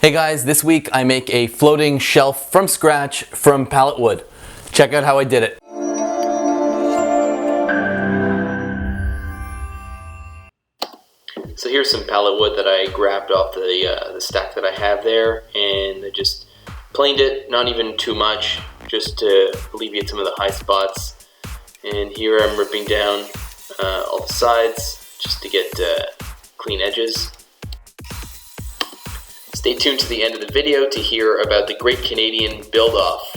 Hey guys, this week I make a floating shelf from scratch from pallet wood. Check out how I did it. So here's some pallet wood that I grabbed off the stack that I have there, and I just planed it, not even too much, just to alleviate some of the high spots. And here I'm ripping down all the sides just to get clean edges. Stay tuned to the end of the video to hear about the Great Canadian Build-Off.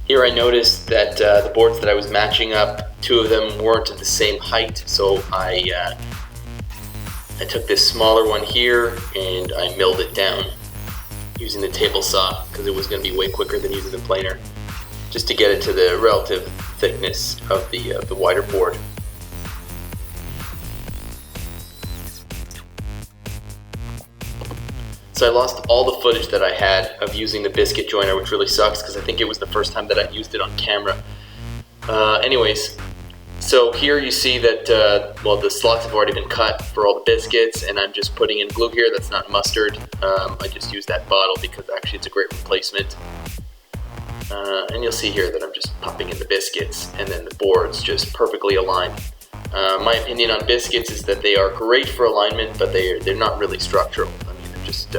Here I noticed that the boards that I was matching up, two of them weren't at the same height, so I took this smaller one here and I milled it down using the table saw because it was going to be way quicker than using the planer, just to get it to the relative thickness of the wider board. So I lost all the footage that I had of using the biscuit joiner, which really sucks because I think it was the first time that I used it on camera. Anyways, so here you see that, well, the slots have already been cut for all the biscuits, and I'm just putting in glue here that's not mustard. I just used that bottle because actually it's a great replacement. And you'll see here that I'm just popping in the biscuits, and then the boards just perfectly aligned. My opinion on biscuits is that they are great for alignment, but they're not really structural. Just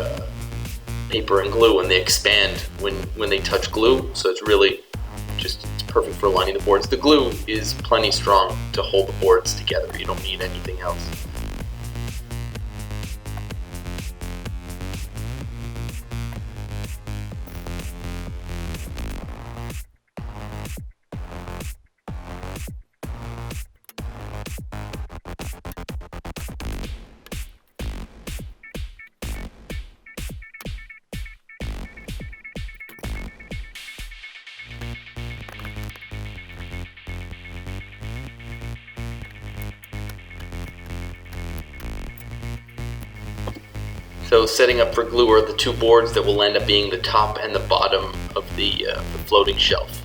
paper and glue, and they expand when they touch glue, so it's really just it's perfect for aligning the boards. The glue is plenty strong to hold the boards together. You don't need anything else. So setting up for glue are the two boards that will end up being the top and the bottom of the floating shelf.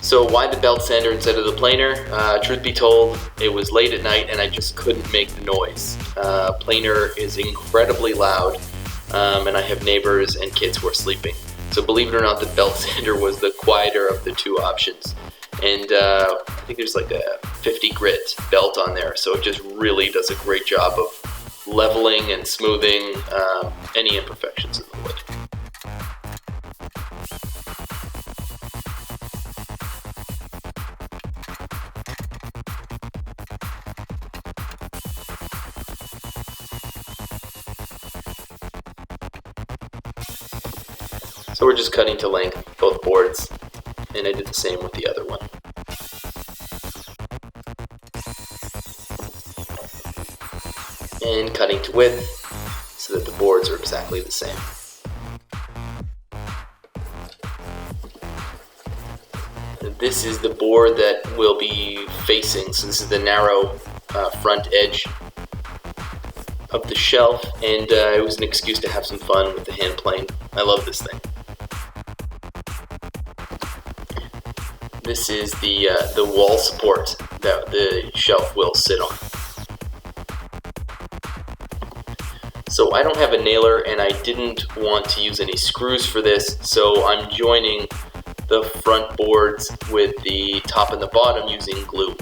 So why the belt sander instead of the planer? Truth be told, it was late at night and I just couldn't make the noise. Planer is incredibly loud, and I have neighbors and kids who are sleeping. So believe it or not, the belt sander was the quieter of the two options. And I think there's like a 50 grit belt on there, so it just really does a great job of leveling and smoothing any imperfections in the wood. So we're just cutting to length, both boards, and I did the same with the other one. And cutting to width, so that the boards are exactly the same. This is the board that will be facing, so this is the narrow front edge of the shelf, and it was an excuse to have some fun with the hand plane. I love this thing. This is the wall support that the shelf will sit on. So I don't have a nailer and I didn't want to use any screws for this, so I'm joining the front boards with the top and the bottom using glue.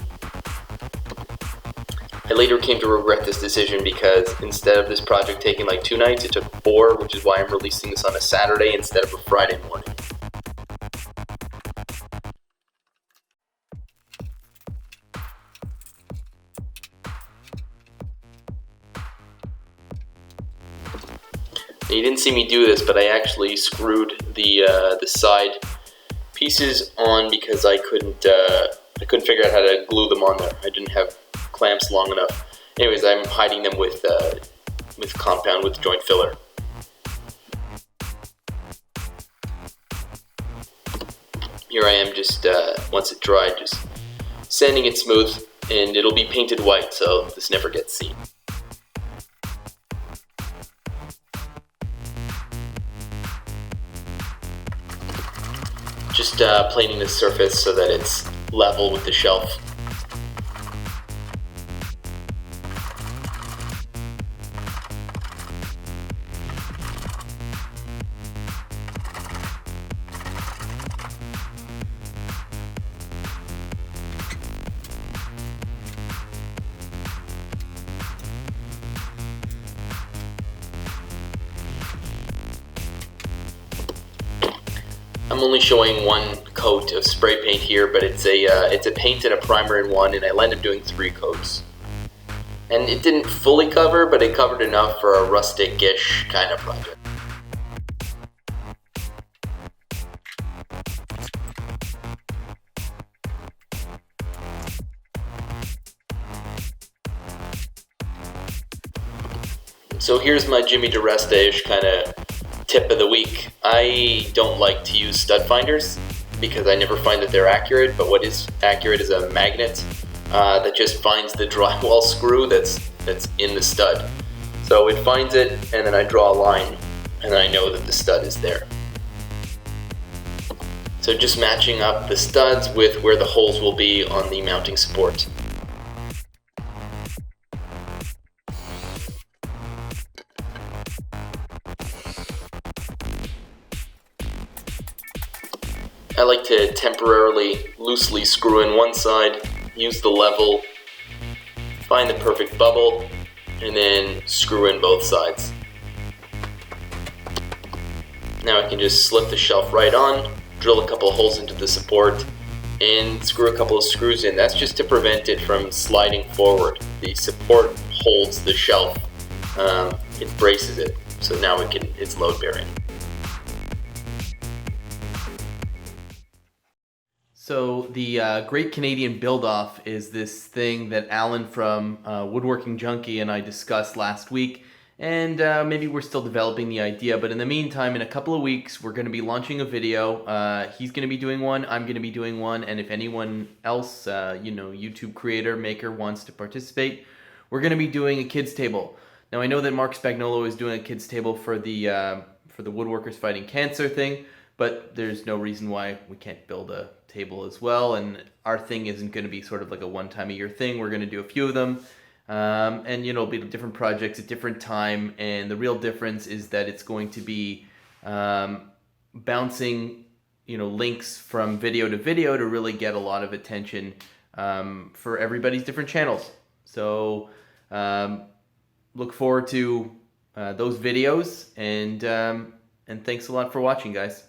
I later came to regret this decision because instead of this project taking like 2 nights, it took 4, which is why I'm releasing this on a Saturday instead of a Friday morning. You didn't see me do this, but I actually screwed the side pieces on because I couldn't figure out how to glue them on there. I didn't have clamps long enough. Anyways, I'm hiding them with compound with joint filler. Here I am, just once it dried, just sanding it smooth, and it'll be painted white, so this never gets seen. Just planing the surface so that it's level with the shelf. I'm only showing one coat of spray paint here, but it's a paint and a primer in one, and I'll end up doing 3 coats. And it didn't fully cover, but it covered enough for a rustic-ish kind of project. So here's my Jimmy DeResta-ish kind of tip of the week. I don't like to use stud finders because I never find that they're accurate, but what is accurate is a magnet that just finds the drywall screw that's in the stud. So it finds it, and then I draw a line, and then I know that the stud is there. So just matching up the studs with where the holes will be on the mounting support. I like to temporarily, loosely screw in one side, use the level, find the perfect bubble, and then screw in both sides. Now I can just slip the shelf right on, drill a couple of holes into the support, and screw a couple of screws in. That's just to prevent it from sliding forward. The support holds the shelf, it braces it, so now it's load bearing. So the Great Canadian Build-Off is this thing that Alan from Woodworking Junkie and I discussed last week, and maybe we're still developing the idea, but in the meantime, in a couple of weeks, we're going to be launching a video. He's going to be doing one, I'm going to be doing one, and if anyone else, YouTube creator, maker wants to participate, we're going to be doing a kids table. Now I know that Mark Spagnolo is doing a kids table for the Woodworkers Fighting Cancer thing, but there's no reason why we can't build a table as well, and our thing isn't going to be sort of like a one-time-a-year thing. We're going to do a few of them, and it'll be different projects at different time, and the real difference is that it's going to be bouncing links from video to video to really get a lot of attention for everybody's different channels. So look forward to those videos, and thanks a lot for watching, guys.